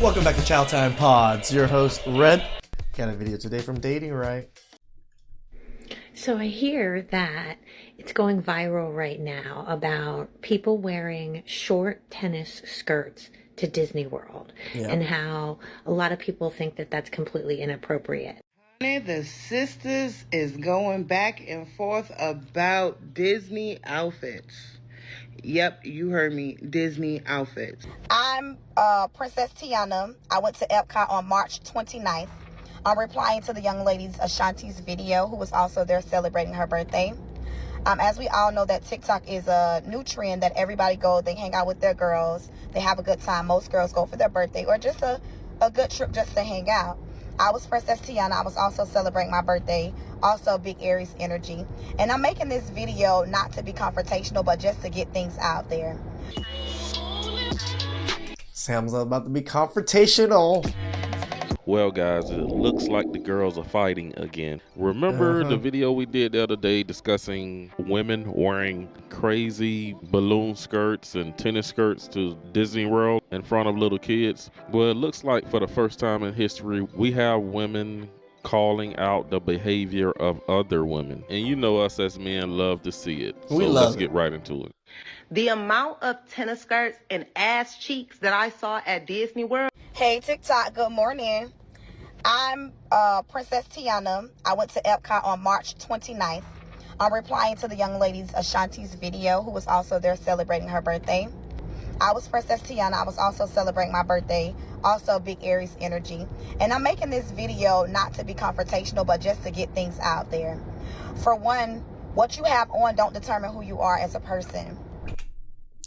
Welcome back to Chow Time Pods. Your host, Red. Got a video today from Dating Right. So I hear that it's going viral right now about people wearing short tennis skirts to Disney World and how a lot of people think that that's completely inappropriate. The sisters is going back and forth about Disney outfits. Yep, you heard me. Disney outfits. I'm Princess Tiana. I went to Epcot on March 29th. I'm replying to the young lady's Ashanti's video, who was also there celebrating her birthday. As we all know, that TikTok is a new trend that everybody go. They hang out with their girls. They have a good time. Most girls go for their birthday or just a good trip just to hang out. I was Princess Tiana. I was also celebrating my birthday. Also big Aries energy. And I'm making this video not to be confrontational, but just to get things out there. Sam's about to be confrontational. Well, guys, it looks like the girls are fighting again. Remember the video we did the other day discussing women wearing crazy balloon skirts and tennis skirts to Disney World in front of little kids? Well, it looks like for the first time in history, we have women calling out the behavior of other women. And you know us as men love to see it. So let's get right into it. The amount of tennis skirts and ass cheeks that I saw at Disney World. Hey, TikTok, good morning. I'm Princess Tiana. I went to Epcot on March 29th. I'm replying to the young lady's Ashanti's video, who was also there celebrating her birthday. I was Princess Tiana. I was also celebrating my birthday. Also big Aries energy. And I'm making this video not to be confrontational, but just to get things out there. For one, what you have on don't determine who you are as a person.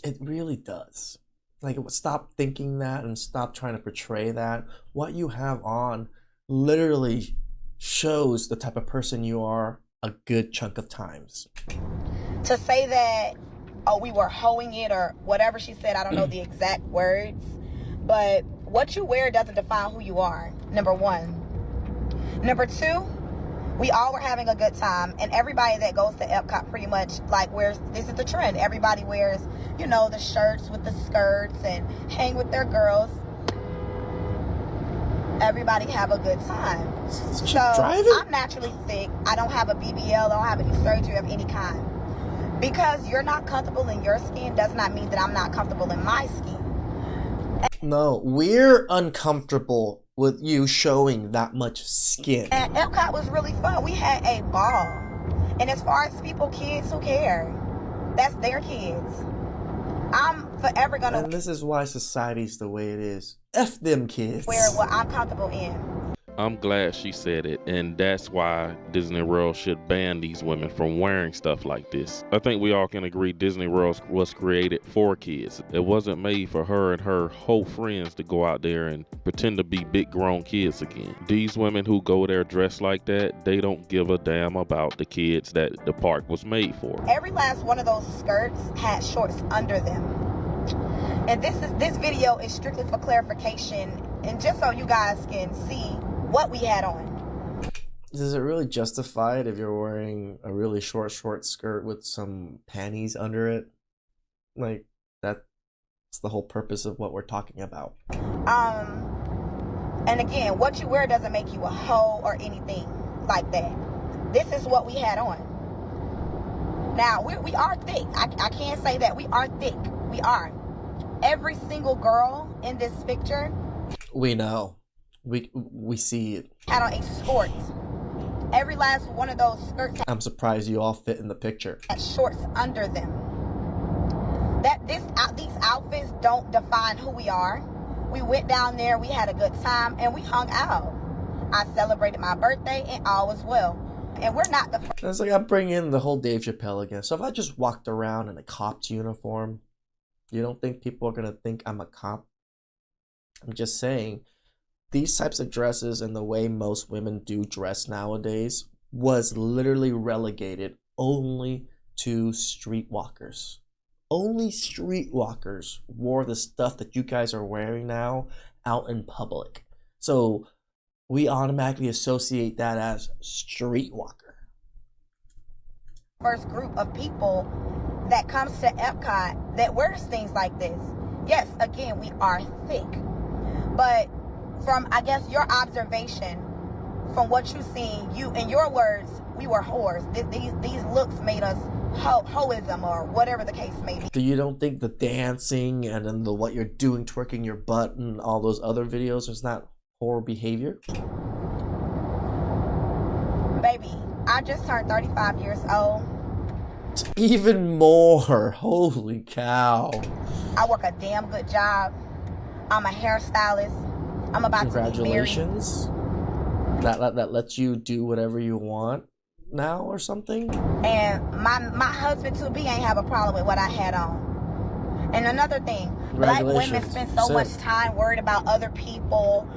It really does. Like, stop thinking that and stop trying to portray that. What you have on literally shows the type of person you are a good chunk of times. To say that, oh, we were hoeing it or whatever she said, I don't know the exact words, but what you wear doesn't define who you are, number one. Number two, we all were having a good time, and everybody that goes to Epcot pretty much wears, this is the trend. Everybody wears, you know, the shirts with the skirts and hang with their girls. Everybody have a good time. So I'm naturally thick. I don't have a BBL. I don't have any surgery of any kind. Because you're not comfortable in your skin does not mean that I'm not comfortable in my skin. No, we're uncomfortable with you showing that much skin. And Epcot was really fun. We had a ball. And as far as kids, who care? That's their kids. I'm forever gonna. And this is why society's the way it is. F them kids. Wear what I'm comfortable in. I'm glad she said it, and that's why Disney World should ban these women from wearing stuff like this. I think we all can agree Disney World was created for kids. It wasn't made for her and her whole friends to go out there and pretend to be big grown kids again. These women who go there dressed like that, they don't give a damn about the kids that the park was made for. Every last one of those skirts had shorts under them. And this video is strictly for clarification and just so you guys can see what we had on. Is it really justified if you're wearing a really short skirt with some panties under it? Like, that's the whole purpose of what we're talking about. And again, what you wear doesn't make you a hoe or anything like that. This is what we had on. Now, we are thick. I can't say that we are thick. We are. Every single girl in this picture. We know. We see it. Had on a skirt. Every last one of those skirts. I'm surprised you all fit in the picture. Had shorts under them. These outfits don't define who we are. We went down there, we had a good time, and we hung out. I celebrated my birthday, and all was well. And we're not the first. It's like I bring in the whole Dave Chappelle again. So if I just walked around in a cop's uniform, you don't think people are gonna think I'm a cop? I'm just saying. These types of dresses and the way most women do dress nowadays was literally relegated only to streetwalkers. Only streetwalkers wore the stuff that you guys are wearing now out in public. So we automatically associate that as streetwalker. First group of people that comes to Epcot that wears things like this. Yes, again, we are thick. But from, I guess, your observation, from what you seen, you, in your words, we were whores. These looks made us hoism, or whatever the case may be. Do you don't think the dancing and then the what you're doing, twerking your butt and all those other videos is not whore behavior? Baby, I just turned 35 years old. Even more. Holy cow. I work a damn good job. I'm a hairstylist. I'm about to be married. Congratulations. That lets you do whatever you want now or something? And my husband to be ain't have a problem with what I had on. And another thing, black women spend so much time worried about other people,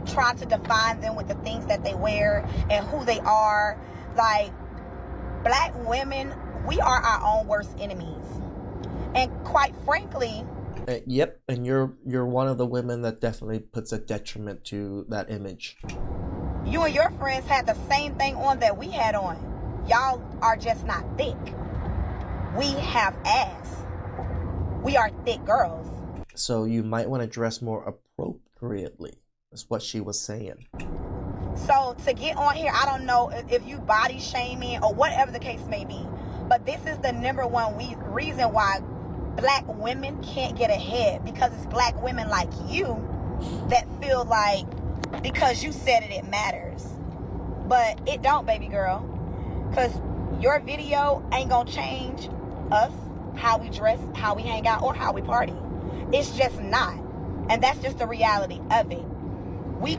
trying to define them with the things that they wear and who they are. Like, black women, we are our own worst enemies. And quite frankly, yep, and you're one of the women that definitely puts a detriment to that image. You and your friends had the same thing on that we had on. Y'all are just not thick. We have ass. We are thick girls. So you might want to dress more appropriately. That's what she was saying. So to get on here, I don't know if you body shaming or whatever the case may be, but this is the number one reason why black women can't get ahead, because it's black women like you that feel like because you said it, it matters. But it don't, baby girl, because your video ain't gonna change us, how we dress, how we hang out, or how we party. It's just not. And that's just the reality of it. We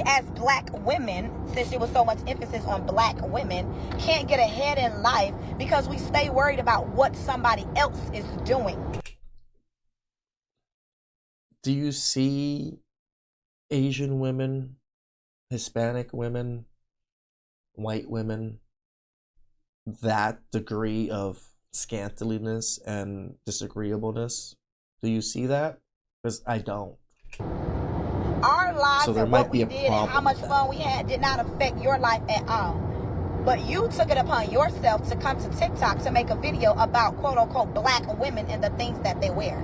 as black women, since there was so much emphasis on black women, can't get ahead in life because we stay worried about what somebody else is doing. Do you see Asian women, Hispanic women, white women, that degree of scantiliness and disagreeableness? Do you see that? Because I don't. Our lives So there and might what be we a did and how problem much with that. fun we had did not affect your life at all. But you took it upon yourself to come to TikTok to make a video about quote-unquote black women and the things that they wear.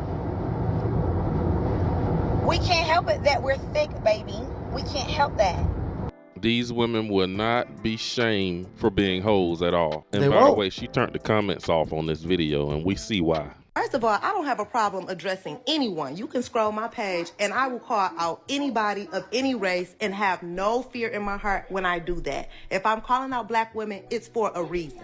We can't help it that we're thick, baby. We can't help that. These women will not be shamed for being hoes at all. And They by the won't. way, she turned the comments off on this video, and we see why. First of all, I don't have a problem addressing anyone. You can scroll my page and I will call out anybody of any race and have no fear in my heart when I do that. If I'm calling out black women, it's for a reason.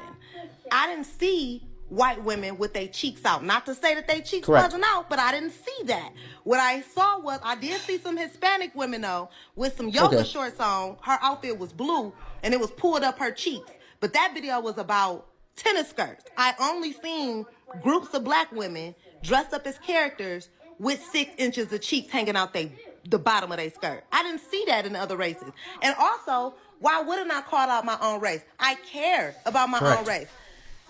I didn't see white women with their cheeks out. Not to say that their cheeks wasn't out, but I didn't see that. What I saw was, I did see some Hispanic women though, with some yoga shorts on. Her outfit was blue and it was pulled up her cheeks. But that video was about tennis skirts. I only seen groups of black women dressed up as characters with 6 inches of cheeks hanging out the bottom of their skirt. I didn't see that in other races. And also, why wouldn't I call out my own race? I care about my own race.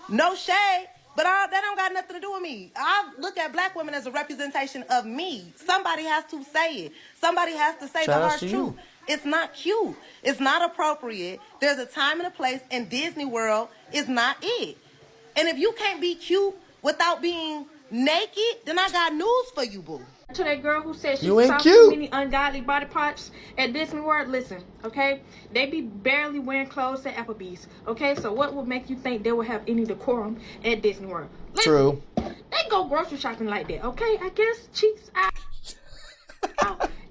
No shade, but that don't got nothing to do with me. I look at black women as a representation of me. Somebody has to say it. Somebody has to say the harsh truth. It's not cute. It's not appropriate. There's a time and a place, and Disney World is not it. And if you can't be cute without being naked, then I got news for you, boo. To that girl who said she You ain't saw cute. too many ungodly body parts at Disney World, listen, okay? They be barely wearing clothes at Applebee's, okay? So what would make you think they would have any decorum at Disney World? Listen, True. they go grocery shopping like that, okay? I guess cheeks out.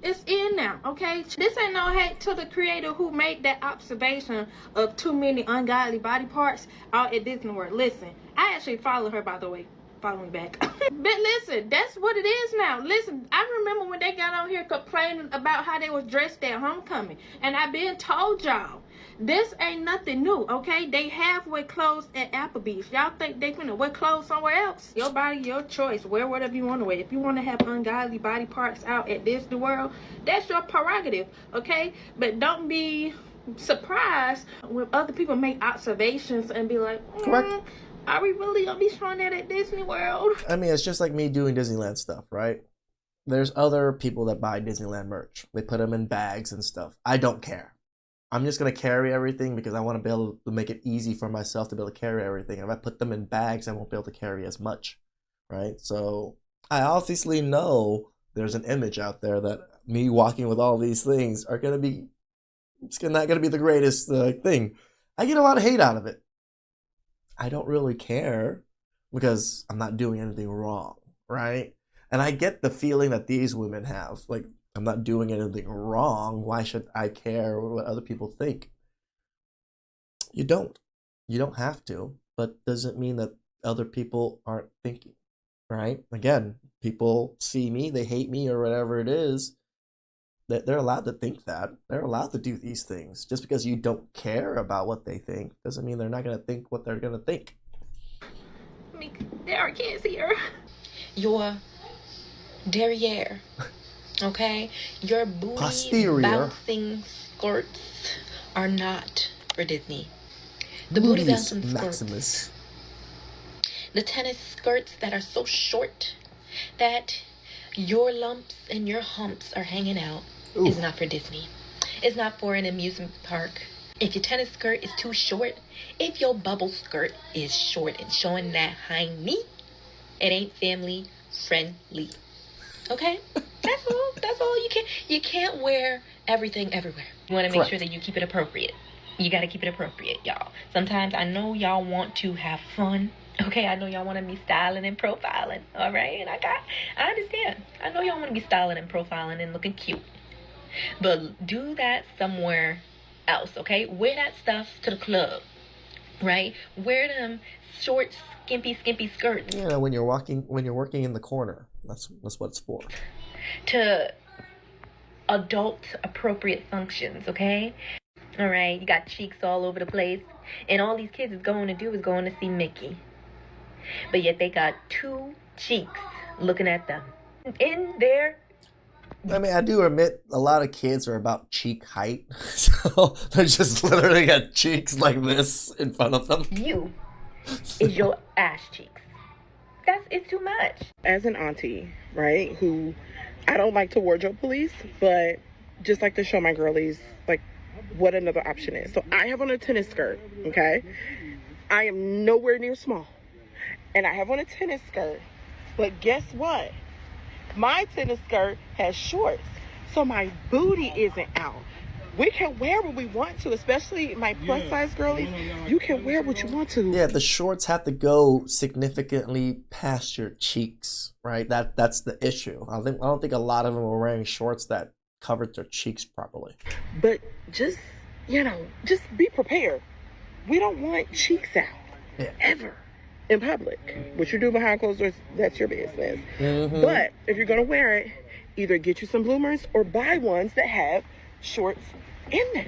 It's in now, okay? This ain't no hate to the creator who made that observation of too many ungodly body parts out at Disney World. Listen, I actually follow her, by the way. Follow me back. But listen, that's what it is now. Listen, I remember when they got on here complaining about how they was dressed at homecoming. And I been told y'all, this ain't nothing new, okay? They halfway closed at Applebee's. Y'all think they finna wear clothes somewhere else? Your body, your choice. Wear whatever you want to wear. If you want to have ungodly body parts out at Disney World, that's your prerogative, okay? But don't be surprised when other people make observations and be like, Correct. are we really gonna be showing that at Disney World? I mean, it's just like me doing Disneyland stuff, right? There's other people that buy Disneyland merch. They put them in bags and stuff. I don't care. I'm just going to carry everything because I want to be able to make it easy for myself to be able to carry everything. If I put them in bags, I won't be able to carry as much, right? So I obviously know there's an image out there that me walking with all these things are going to be, it's not going to be the greatest thing. I get a lot of hate out of it. I don't really care because I'm not doing anything wrong, right? And I get the feeling that these women have, like, I'm not doing anything wrong. Why should I care what other people think? You don't. You don't have to, but doesn't mean that other people aren't thinking, right? Again, people see me, they hate me or whatever it is. They're allowed to think that. They're allowed to do these things. Just because you don't care about what they think doesn't mean they're not going to think what they're going to think. There are kids here. Your derriere, okay? Your booty Posterior. bouncing skirts are not for Disney. The booty bouncing skirts. Maximus. The tennis skirts that are so short that your lumps and your humps are hanging out is not for Disney. It's not for an amusement park. If your tennis skirt is too short, if your bubble skirt is short and showing that hind meat, it ain't family friendly. Okay? That's all. You can't wear everything everywhere. You want to make sure that you keep it appropriate. You got to keep it appropriate, y'all. Sometimes I know y'all want to have fun. Okay, I know y'all want to be styling and profiling, all right? And I understand. I know y'all want to be styling and profiling and looking cute. But do that somewhere else, okay? Wear that stuff to the club, right? Wear them short, skimpy skirts. You know, when you're working in the corner, that's what it's for. To adult appropriate functions, okay? All right, you got cheeks all over the place, and all these kids is going to see Mickey. But yet they got two cheeks looking at them. In there. I mean, I do admit a lot of kids are about cheek height. So they just literally got cheeks like this in front of them. You is your ass cheeks. It's too much. As an auntie, right, who I don't like to wardrobe police, but just like to show my girlies, like, what another option is. So I have on a tennis skirt, okay? I am nowhere near small. And I have on a tennis skirt. But guess what? My tennis skirt has shorts. So my booty isn't out. We can wear what we want to, especially my plus size girlies. You can wear what you want to. Yeah, the shorts have to go significantly past your cheeks, right? That's the issue. I don't think a lot of them are wearing shorts that covered their cheeks properly. But just be prepared. We don't want cheeks out ever in public. What you do behind closed doors, that's your business. Mm-hmm. But if you're going to wear it, either get you some bloomers or buy ones that have shorts in them.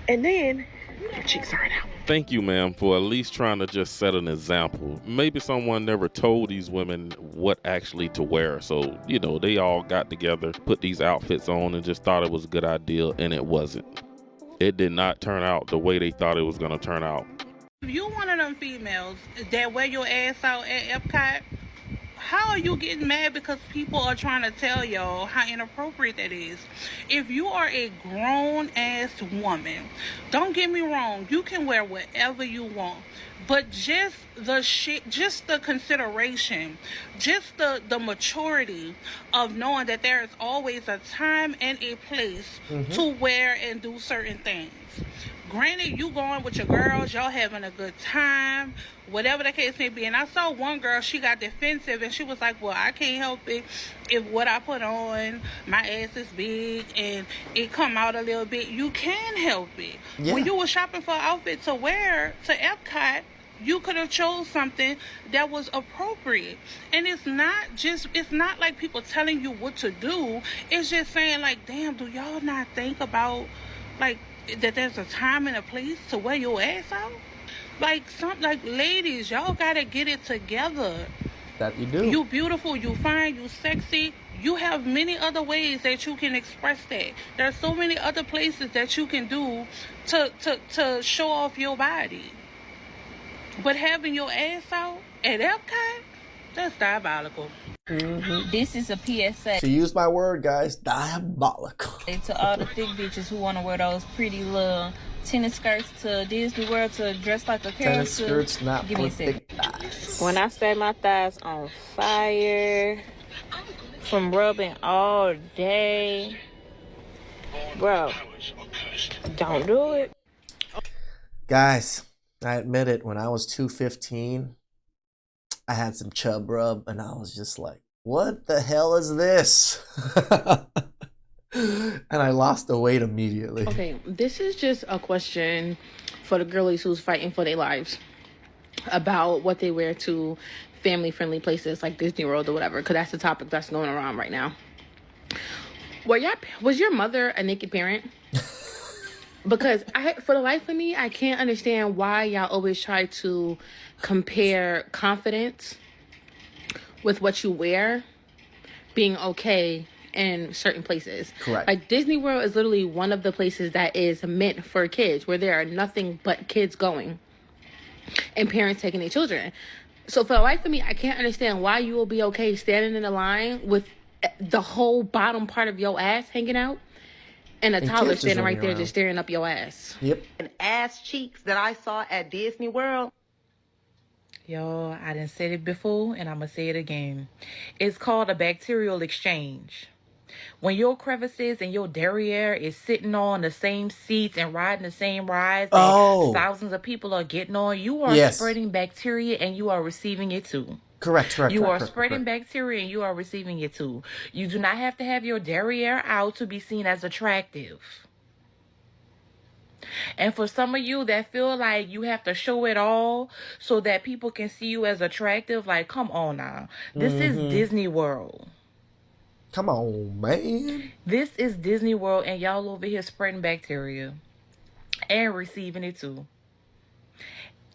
And then your cheeks aren't out. Thank you, ma'am, for at least trying to just set an example. Maybe someone never told these women what actually to wear. So, they all got together, put these outfits on and just thought it was a good idea, and it wasn't. It did not turn out the way they thought it was going to turn out. If you one of them females that wear your ass out at Epcot, how are you getting mad because people are trying to tell y'all how inappropriate that is? If you are a grown-ass woman, don't get me wrong, you can wear whatever you want. But just the consideration, just the maturity of knowing that there is always a time and a place to wear and do certain things. Granted, you going with your girls, y'all having a good time, whatever the case may be. And I saw one girl, she got defensive and she was like, well, I can't help it if what I put on, my ass is big and it come out a little bit. You can help it. Yeah. When you were shopping for an outfit to wear to Epcot, you could have chose something that was appropriate. And it's not like people telling you what to do. It's just saying like, damn, do y'all not think about like that there's a time and a place to wear your ass out? Like ladies, y'all gotta get it together. That you do. You beautiful, you fine, you sexy. You have many other ways that you can express that. There's so many other places that you can do to show off your body. But having your ass out at Epcot, that's diabolical. Mm-hmm. This is a PSA. To use my word, guys, diabolical. To all the thick bitches who want to wear those pretty little tennis skirts to Disney World to dress like a character. Tennis skirts not give me for thick thighs. When I say my thighs on fire, from rubbing all day. Bro, don't do it. Guys, I admit it, when I was 215, I had some chub rub and I was just like, what the hell is this? And I lost the weight immediately. Okay, this is just a question for the girlies who's fighting for their lives about what they wear to family-friendly places like Disney World or whatever, because that's the topic that's going around right now. Was your mother a naked parent? Because for the life of me, I can't understand why y'all always try to compare confidence with what you wear being okay in certain places. Correct. Like Disney World is literally one of the places that is meant for kids, where there are nothing but kids going and parents taking their children. So for the life of me, I can't understand why you will be okay standing in a line with the whole bottom part of your ass hanging out and a toddler standing right there just staring up your ass. Yep. And ass cheeks that I saw at Disney World. Yo, I done said it before and I'm going to say it again. It's called a bacterial exchange. When your crevices and your derriere is sitting on the same seats and riding the same rides and thousands of people are getting on, you are spreading bacteria and you are receiving it too. Correct. You are spreading bacteria and you are receiving it too. You do not have to have your derriere out to be seen as attractive. And for some of you that feel like you have to show it all so that people can see you as attractive, like, come on now. This is Disney World. Come on, man. This is Disney World and y'all over here spreading bacteria and receiving it too.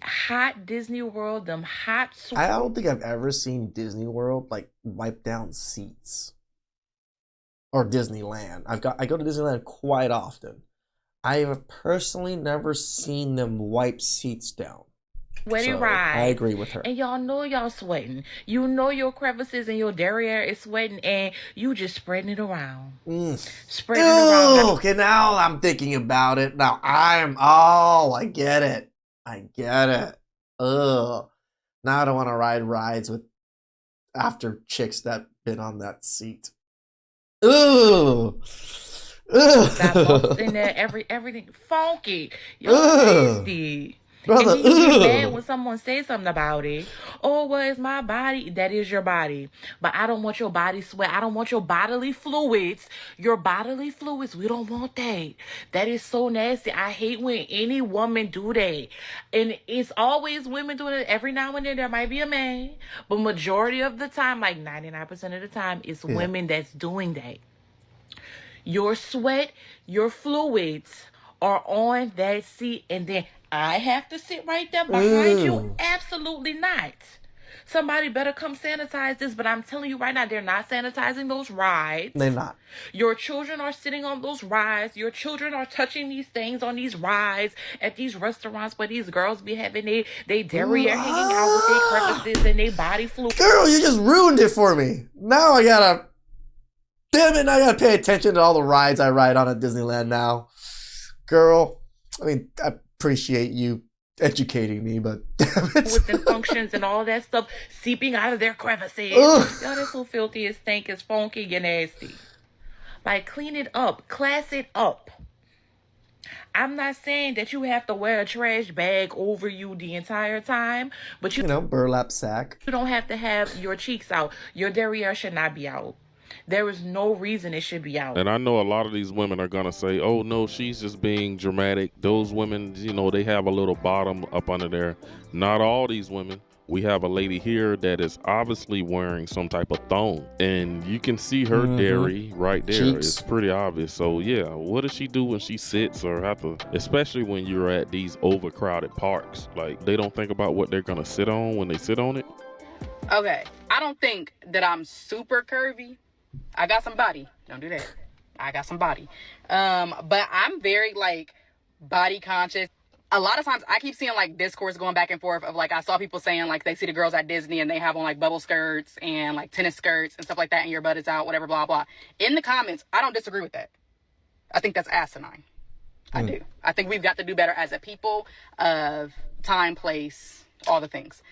Hot Disney World, them hot... I don't think I've ever seen Disney World, like, wipe down seats. Or Disneyland. I go to Disneyland quite often. I have personally never seen them wipe seats down. Sweaty So, ride. I agree with her. And y'all know y'all sweating. You know your crevices and your derriere is sweating and you just spreading it around. Spreading it around. Okay, now I'm thinking about it. Now I get it. I get it. Ugh. Now I don't want to ride rides with after chicks that been on that seat. Ugh. Got bumps in there, everything funky. Y'all nasty. Brother, and then you get mad when someone says something about it. Oh, well, it's my body. That is your body. But I don't want your body sweat. I don't want your bodily fluids. Your bodily fluids, we don't want that. That is so nasty. I hate when any woman do that. And it's always women doing it. Every now and then there might be a man. But majority of the time, like 99% of the time, it's women that's doing that. Your sweat, your fluids are on that seat, and then I have to sit right there behind you? Absolutely not. Somebody better come sanitize this, but I'm telling you right now, they're not sanitizing those rides. They're not. Your children are sitting on those rides. Your children are touching these things on these rides at these restaurants where these girls be having they derriere hanging out with their crevices and their body fluid. Girl, you just ruined it for me. Now I gotta... Damn it, I gotta pay attention to all the rides I ride on at Disneyland now. Girl, I mean, I appreciate you educating me, but damn it. With the functions and all that stuff seeping out of their crevices. Y'all, that's so filthy, it's stank, it's funky, and nasty. Like, clean it up. Class it up. I'm not saying that you have to wear a trash bag over you the entire time, but you know, burlap sack. You don't have to have your cheeks out. Your derriere should not be out. There is no reason it should be out. And I know a lot of these women are going to say, oh, no, she's just being dramatic. Those women, you know, they have a little bottom up under there. Not all these women. We have a lady here that is obviously wearing some type of thong. And you can see her dairy right there. Cheeks. It's pretty obvious. So, yeah, what does she do when she sits or have to, especially when you're at these overcrowded parks? Like, they don't think about what they're going to sit on when they sit on it? Okay, I don't think that I'm super curvy. I got some body. Don't do that. I got some body. But I'm very, like, body conscious. A lot of times I keep seeing, like, discourse going back and forth of, like, I saw people saying, like, they see the girls at Disney and they have on, like, bubble skirts and, like, tennis skirts and stuff like that and your butt is out, whatever, blah, blah. In the comments, I don't disagree with that. I think that's asinine. I do. I think we've got to do better as a people of time, place, all the things.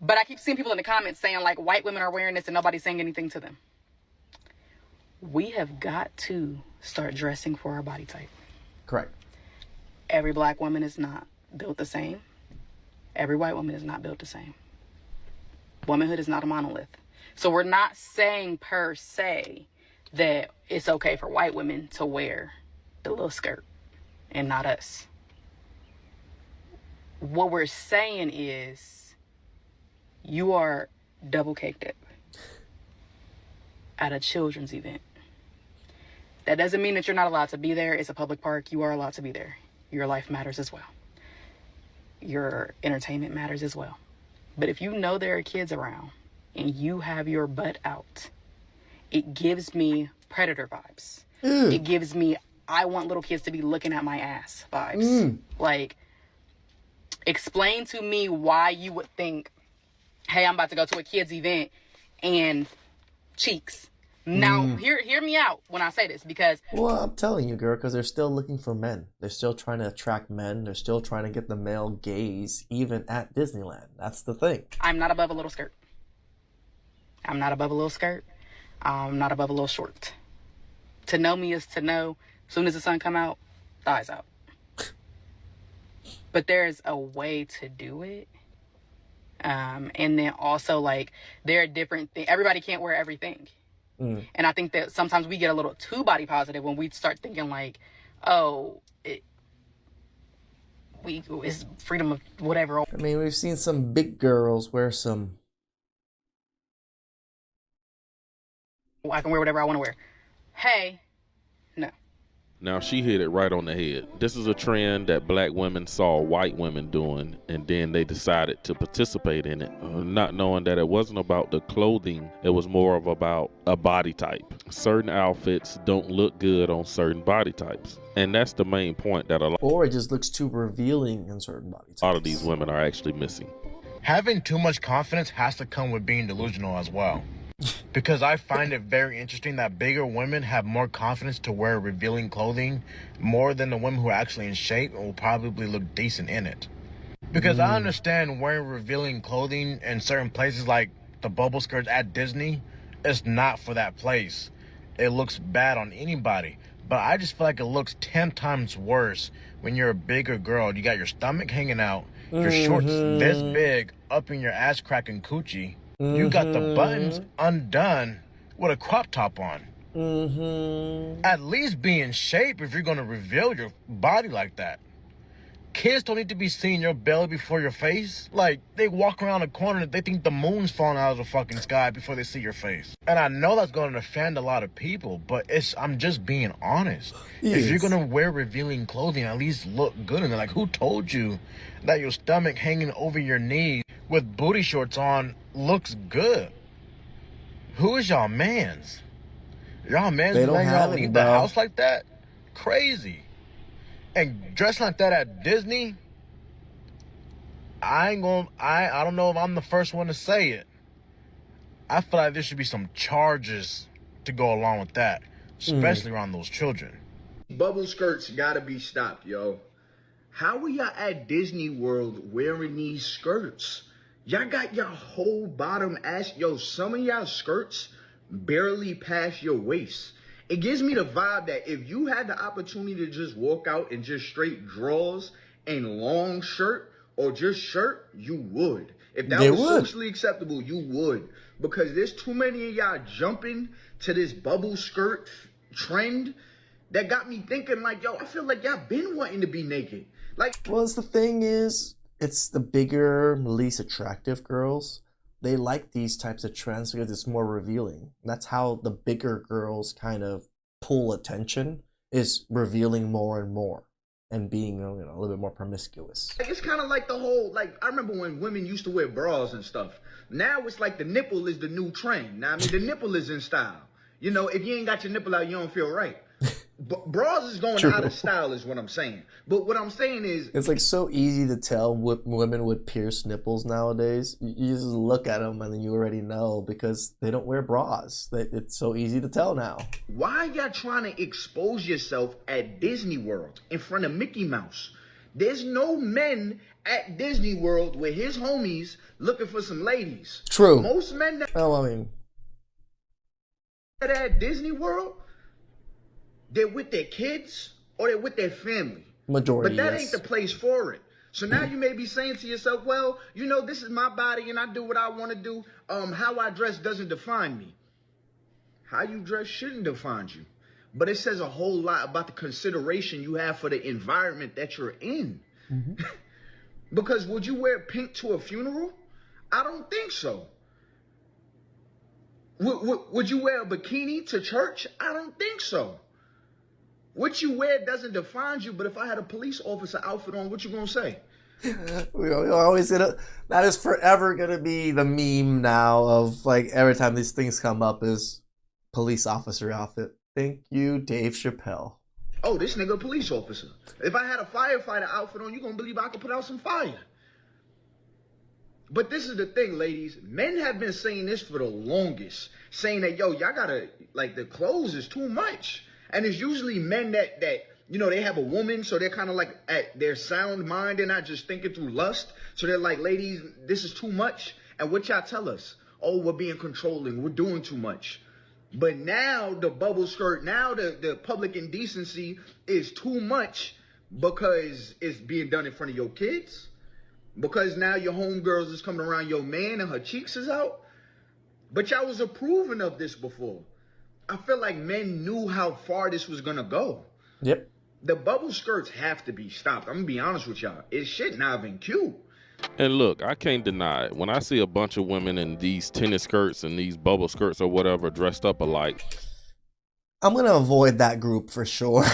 But I keep seeing people in the comments saying, like, white women are wearing this and nobody's saying anything to them. We have got to start dressing for our body type. Correct. Every black woman is not built the same. Every white woman is not built the same. Womanhood is not a monolith. So we're not saying per se that it's okay for white women to wear the little skirt and not us. What we're saying is you are double caked up at a children's event. That doesn't mean that you're not allowed to be there. It's a public park. You are allowed to be there. Your life matters as well. Your entertainment matters as well. But if you know there are kids around and you have your butt out, it gives me predator vibes. It gives me, I want little kids to be looking at my ass vibes. Like, explain to me why you would think, hey, I'm about to go to a kid's event and cheeks. Now, hear me out when I say this, because... Well, I'm telling you, girl, because they're still looking for men. They're still trying to attract men. They're still trying to get the male gaze, even at Disneyland. That's the thing. I'm not above a little skirt. I'm not above a little skirt. I'm not above a little short. To know me is to know, as soon as the sun come out, thighs out. But there's a way to do it. And then also, like, there are different things. Everybody can't wear everything. And I think that sometimes we get a little too body positive when we start thinking like, oh, it's freedom of whatever. I mean, we've seen some big girls wear some... I can wear whatever I want to wear. Hey, no. Now, she hit it right on the head. This is a trend that black women saw white women doing, and then they decided to participate in it, not knowing that it wasn't about the clothing. It was more of about a body type. Certain outfits don't look good on certain body types. And that's the main point that or it just looks too revealing in certain body types. A lot of these women are actually missing. Having too much confidence has to come with being delusional as well. Because I find it very interesting that bigger women have more confidence to wear revealing clothing more than the women who are actually in shape and will probably look decent in it. Because I understand wearing revealing clothing in certain places like the bubble skirts at Disney, it's not for that place. It looks bad on anybody. But I just feel like it looks 10 times worse when you're a bigger girl. You got your stomach hanging out, your shorts this big, up in your ass cracking coochie. You got the buttons undone with a crop top on. At least be in shape if you're going to reveal your body like that. Kids don't need to be seeing your belly before your face. Like, they walk around the corner and they think the moon's falling out of the fucking sky before they see your face. And I know that's going to offend a lot of people, but I'm just being honest. Yes. If you're going to wear revealing clothing, at least look good in it. Like, who told you that your stomach hanging over your knees with booty shorts on looks good? Who is y'all mans? Y'all mans they don't have leave the house like that? Crazy. And dressing like that at Disney, I don't know if I'm the first one to say it. I feel like there should be some charges to go along with that, especially around those children. Bubble skirts gotta be stopped, yo. How are y'all at Disney World wearing these skirts? Y'all got your whole bottom ass. Yo, some of y'all skirts barely pass your waist. It gives me the vibe that if you had the opportunity to just walk out in just straight drawers and long shirt or just shirt, you would. If that was socially acceptable, you would. Because there's too many of y'all jumping to this bubble skirt trend that got me thinking like, yo, I feel like y'all been wanting to be naked. Like, well, the thing is, it's the bigger, least attractive girls. They like these types of trends because it's more revealing. That's how the bigger girls kind of pull attention, is revealing more and more and being, a little bit more promiscuous. It's kind of like the whole, like, I remember when women used to wear bras and stuff. Now it's like the nipple is the new trend. Now, I mean, the nipple is in style. You know, if you ain't got your nipple out, you don't feel right. Bras is going out of style is what I'm saying. But what I'm saying is, it's like so easy to tell women with pierced nipples nowadays. You just look at them and then you already know because they don't wear bras. It's so easy to tell now. Why are y'all trying to expose yourself at Disney World in front of Mickey Mouse? There's no men at Disney World with his homies looking for some ladies. True. Most men that... Well, I mean, at Disney World, they're with their kids or they're with their family. Majority, but that yes. ain't the place for it. So now you may be saying to yourself, well, you know, this is my body and I do what I want to do. How I dress doesn't define me. How you dress shouldn't define you. But it says a whole lot about the consideration you have for the environment that you're in. Mm-hmm. Because would you wear pink to a funeral? I don't think so. Would you wear a bikini to church? I don't think so. What you wear doesn't define you, but if I had a police officer outfit on, what you gonna say? We always that is forever gonna be the meme now of like every time these things come up is police officer outfit. Thank you, Dave Chappelle. Oh, this nigga a police officer. If I had a firefighter outfit on, you gonna believe I could put out some fire. But this is the thing, ladies. Men have been saying this for the longest, saying that, yo, y'all gotta, like, the clothes is too much. And it's usually men that you know, they have a woman, so they're kind of like at their sound mind. They're not just thinking through lust. So they're like, ladies, this is too much. And what y'all tell us? Oh, we're being controlling. We're doing too much. But now the bubble skirt, now the public indecency is too much because it's being done in front of your kids. Because now your homegirls is coming around your man and her cheeks is out. But y'all was approving of this before. I feel like men knew how far this was going to go. Yep. The bubble skirts have to be stopped. I'm going to be honest with y'all. It should not have been cute. And look, I can't deny it. When I see a bunch of women in these tennis skirts and these bubble skirts or whatever dressed up alike, I'm going to avoid that group for sure.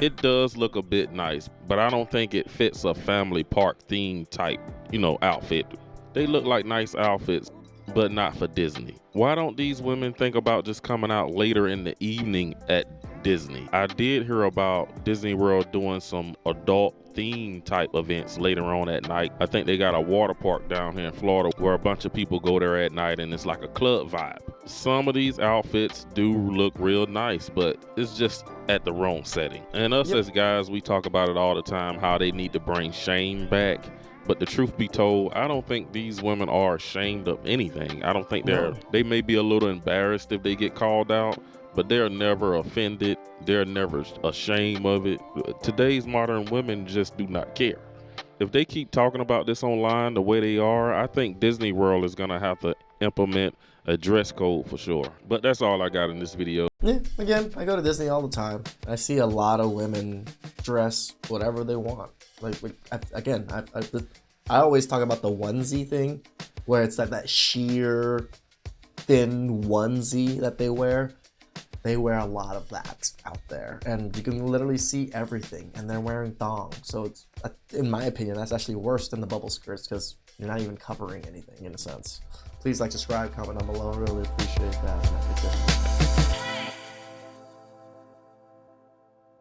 It does look a bit nice, but I don't think it fits a family park theme type, you know, outfit. They look like nice outfits, but not for Disney. Why don't these women think about just coming out later in the evening at Disney? I did hear about Disney World doing some adult theme type events later on at night. I think they got a water park down here in Florida where a bunch of people go there at night and it's like a club vibe. Some of these outfits do look real nice, but it's just at the wrong setting. And us as guys, we talk about it all the time, how they need to bring shame back. But the truth be told, I don't think these women are ashamed of anything. I don't think they may be a little embarrassed if they get called out, but they're never offended. They're never ashamed of it. Today's modern women just do not care. If they keep talking about this online the way they are, I think Disney World is going to have to implement a dress code for sure. But that's all I got in this video. Yeah, again, I go to Disney all the time. I see a lot of women dress whatever they want. I always talk about the onesie thing, where it's like that sheer, thin onesie that they wear. They wear a lot of that out there, and you can literally see everything, and they're wearing thongs. So it's, in my opinion, that's actually worse than the bubble skirts because you're not even covering anything in a sense. Please like, subscribe, comment down below. I really appreciate that.